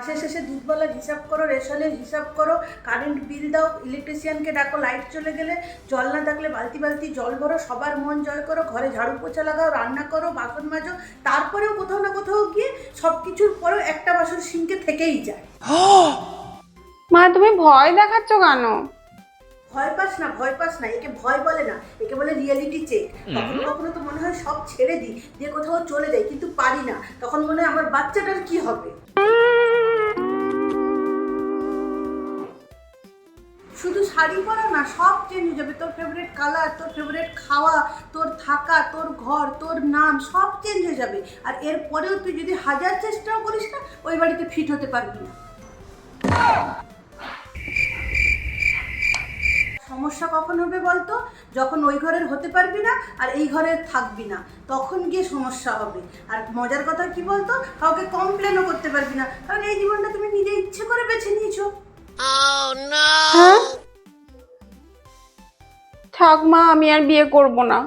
মাসের শেষে দুধওয়ালার হিসাব করো, রেশনের হিসাব করো, কারেন্ট বিল দাও, ইলেকট্রিশিয়ানকে ডাকো, লাইট চলে গেলে জল না থাকলে বালতি বালতি জল ভরো, সবার মন জয় করো, ঘরে ঝাড়ু পোছা লাগাও, রান্না করো, বাসন মাজো, তারপরেও কোথাও না কোথাও গিয়ে সব কিছুর পরেও একটা বাসন সিঙ্কে থেকেই যায়। মা তুমি ভয় দেখাচ্ছ কেন? ভয় পাস না, ভয় পাস না, একে ভয় বলে না, একে বলে রিয়েলিটি চেক। কখনো কখনো তো মনে হয় সব ছেড়ে দিই, দিয়ে কোথাও চলে যাই, কিন্তু পারি না। তখন মনে হয় আমার বাচ্চাটার কি হবে। শুধু শাড়ি পরা না, সব চেঞ্জ হয়ে যাবে। তোর ফেভারিট কালার, তোর ফেভারিট খাওয়া, তোর থাকা, তোর ঘর, তোর নাম, সব চেঞ্জ হয়ে যাবে। আর এরপরেও তুই যদি হাজার চেষ্টাও করিস না, ওই বাড়িতে ফিট হতে পারবি না। সমস্যা কখন হবে বলতো? যখন ওই ঘরের হতে পারবি না আর এই ঘরে থাকবি না, তখন গিয়ে সমস্যা হবে। আর মজার কথা কি বলতো, কাউকে কমপ্লেনও করতে পারবি না, কারণ এই জীবনটা তুমি নিজে ইচ্ছে করে বেছে নিয়েছো। হ্যাঁ থাক মা, আমি আর বিয়ে করব না।